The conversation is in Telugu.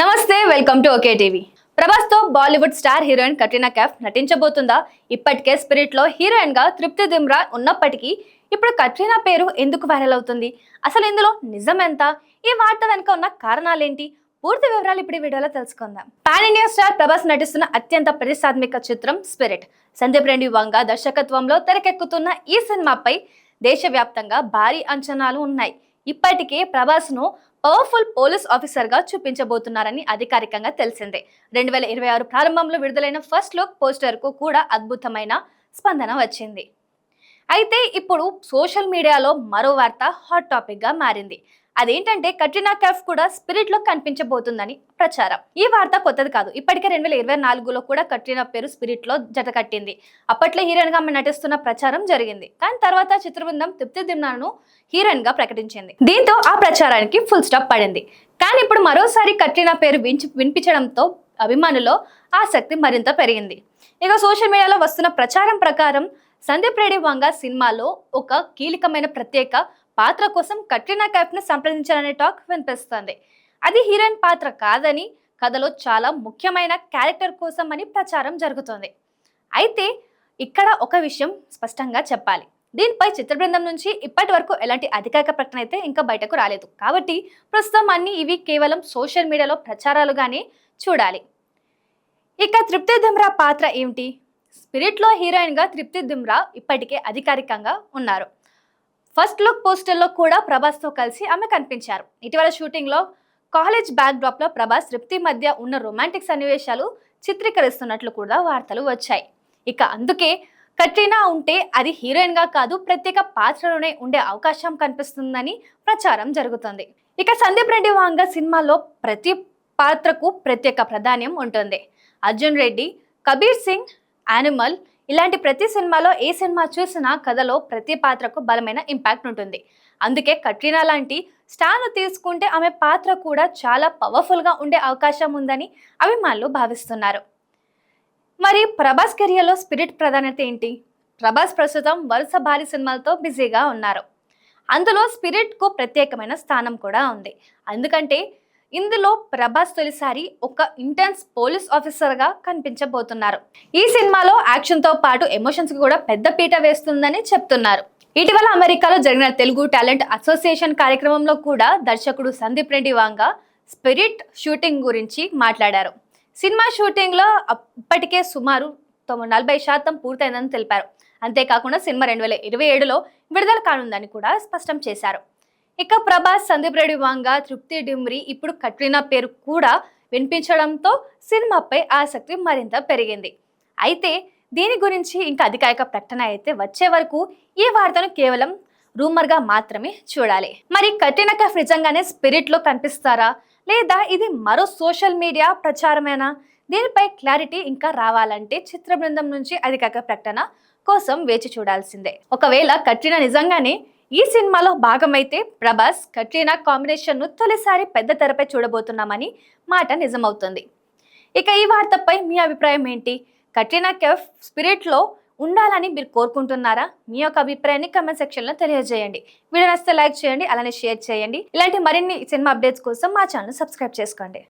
నమస్తే, welcome to okay TV. Prabhas తో బాలీవుడ్ స్టార్ హీరోయిన్ కట్రీనా కైఫ్ నటించబోతుందా? ఇప్పటికే స్పిరిట్ లో హీరోయిన్ గా తృప్తి దిమ్రా ఉన్నప్పటికీ ఇప్పుడు కట్రీనా పేరు ఎందుకు వైరల్ అవుతుంది? అసలు ఇందులో నిజం ఎంత? ఈ వార్త వెనుక ఉన్న కారణాలేంటి? పూర్తి వివరాలు ఇప్పుడు ఈ వీడియోలో తెలుసుకుందాం. పాన్ ఇండియా స్టార్ ప్రభాస్ నటిస్తున్న అత్యంత ప్రతిష్టాత్మక చిత్రం స్పిరిట్. సందీప్ రెడ్డి వంగ దర్శకత్వంలో తెరకెక్కుతున్న ఈ సినిమాపై దేశవ్యాప్తంగా భారీ అంచనాలు ఉన్నాయి. ఇప్పటికే ప్రభాస్ ను పవర్ఫుల్ పోలీస్ ఆఫీసర్ గా చూపించబోతున్నారని అధికారికంగా తెలిసిందే. 2026 ప్రారంభంలో విడుదలైన ఫస్ట్ లుక్ పోస్టర్ కు కూడా అద్భుతమైన స్పందన వచ్చింది. అయితే ఇప్పుడు సోషల్ మీడియాలో మరో వార్త హాట్ టాపిక్ గా మారింది. అదేంటంటే కట్రీనా కైఫ్ కూడా స్పిరిట్ లో కనిపించబోతుందని ప్రచారం. ఈ వార్త కొత్తది కాదు. ఇప్పటికే 2024లో కూడా కట్రీనా పేరు స్పిరిట్ లో జత కట్టింది. అప్పట్లో హీరోయిన్ గా నటిస్తున్న ప్రచారం జరిగింది. కానీ తర్వాత చిత్ర బృందం తృప్తి దిమ్రాను హీరోయిన్ గా ప్రకటించింది. దీంతో ఆ ప్రచారానికి ఫుల్ స్టాప్ పడింది. కానీ ఇప్పుడు మరోసారి కట్రీనా పేరు వినిపించడంతో అభిమానుల్లో ఆసక్తి మరింత పెరిగింది. ఇక సోషల్ మీడియాలో వస్తున్న ప్రచారం ప్రకారం సందీప్ రెడ్డి వంగ సినిమాలో ఒక కీలకమైన ప్రత్యేక పాత్ర కోసం కట్రీనా కైఫ్ ను సంప్రదించాలనే టాక్ వినిపిస్తుంది. అది హీరోయిన్ పాత్ర కాదని, కథలో చాలా ముఖ్యమైన క్యారెక్టర్ కోసం అని ప్రచారం జరుగుతుంది. అయితే ఇక్కడ ఒక విషయం స్పష్టంగా చెప్పాలి. దీనిపై చిత్ర బృందం నుంచి ఇప్పటి వరకు ఎలాంటి అధికారిక ప్రకటన అయితే ఇంకా బయటకు రాలేదు. కాబట్టి ప్రస్తుతం ఇవి కేవలం సోషల్ మీడియాలో ప్రచారాలుగానే చూడాలి. ఇక తృప్తి దిమ్రా పాత్ర ఏమిటి? స్పిరిట్ లో హీరోయిన్ గా తృప్తి దిమ్రా ఇప్పటికే అధికారికంగా ఉన్నారు. ఫస్ట్ లుక్ పోస్టర్ లో కూడా ప్రభాస్ తో కలిసి ఆమె కనిపించారు. ఇటీవల షూటింగ్ లో కాలేజ్ బ్యాక్ డ్రాప్ లో ప్రభాస్ తృప్తి మధ్య ఉన్న రొమాంటిక్ సన్నివేశాలు చిత్రీకరిస్తున్నట్లు కూడా వార్తలు వచ్చాయి. ఇక అందుకే కట్రీనా ఉంటే అది హీరోయిన్ గా కాదు, ప్రత్యేక పాత్రలోనే ఉండే అవకాశం కనిపిస్తుందని ప్రచారం జరుగుతుంది. ఇక సందీప్ రెడ్డి వాంగ సినిమాలో ప్రతి పాత్రకు ప్రత్యేక ప్రాధాన్యం ఉంటుంది. అర్జున్ రెడ్డి, కబీర్ సింగ్, యానిమల్ ఇలాంటి ప్రతి సినిమాలో ఏ సినిమా చూసినా కథలో ప్రతి పాత్రకు బలమైన ఇంపాక్ట్ ఉంటుంది. అందుకే కట్రీనా లాంటి స్టార్ను తీసుకుంటే ఆమె పాత్ర కూడా చాలా పవర్ఫుల్గా ఉండే అవకాశం ఉందని అభిమానులు భావిస్తున్నారు. మరి ప్రభాస్ కెరియర్లో స్పిరిట్ ప్రాధాన్యత ఏంటి? ప్రభాస్ ప్రస్తుతం వరుస భారీ సినిమాలతో బిజీగా ఉన్నారు. అందులో స్పిరిట్కు ప్రత్యేకమైన స్థానం కూడా ఉంది. ఎందుకంటే ఇందులో ప్రభాస్ తొలిసారి ఒక ఇంటెన్స్ పోలీస్ ఆఫీసర్ గా కనిపించబోతున్నారు. ఈ సినిమాలో యాక్షన్ తో పాటు ఎమోషన్స్ కి కూడా పెద్ద పీట వేస్తుందని చెప్తున్నారు. ఇటీవల అమెరికాలో జరిగిన తెలుగు టాలెంట్ అసోసియేషన్ కార్యక్రమంలో కూడా దర్శకుడు సందీప్ రెడ్డి వాంగ స్పిరిట్ షూటింగ్ గురించి మాట్లాడారు. సినిమా షూటింగ్ లో ఇప్పటికే సుమారు 40% పూర్తయిందని తెలిపారు. అంతేకాకుండా సినిమా 2027లో విడుదల కానుందని కూడా స్పష్టం చేశారు. ఇక ప్రభాస్, సందీప్ రెడ్డి వాంగ, తృప్తి డిమ్రీ ఇప్పుడు కట్రీనా పేరు కూడా వినిపించడంతో సినిమాపై ఆసక్తి మరింత పెరిగింది. అయితే దీని గురించి ఇంకా అధికారిక ప్రకటన అయితే వచ్చే వరకు ఈ వార్తను కేవలం రూమర్ గా మాత్రమే చూడాలి. మరి కట్రీనా కైఫ్ నిజంగానే స్పిరిట్ లో కనిపిస్తారా, లేదా ఇది మరో సోషల్ మీడియా ప్రచారమేనా? దీనిపై క్లారిటీ ఇంకా రావాలంటే చిత్ర బృందం నుంచి అధికారిక ప్రకటన కోసం వేచి చూడాల్సిందే. ఒకవేళ కట్రీనా నిజంగానే ఈ సినిమాలో భాగమైతే ప్రభాస్, కట్రీనా కాంబినేషన్ ను తొలిసారి పెద్ద తెరపై చూడబోతున్నామని మాట నిజమవుతుంది. ఇక ఈ వార్తపై మీ అభిప్రాయం ఏంటి? కట్రీనా కైఫ్ స్పిరిట్ లో ఉండాలని మీరు కోరుకుంటున్నారా? మీ యొక్క అభిప్రాయాన్ని కామెంట్ సెక్షన్ లో తెలియజేయండి. వీడియో నచ్చితే లైక్ చేయండి, అలానే షేర్ చేయండి. ఇలాంటి మరిన్ని సినిమా అప్డేట్స్ కోసం మా ఛానల్ సబ్స్క్రైబ్ చేసుకోండి.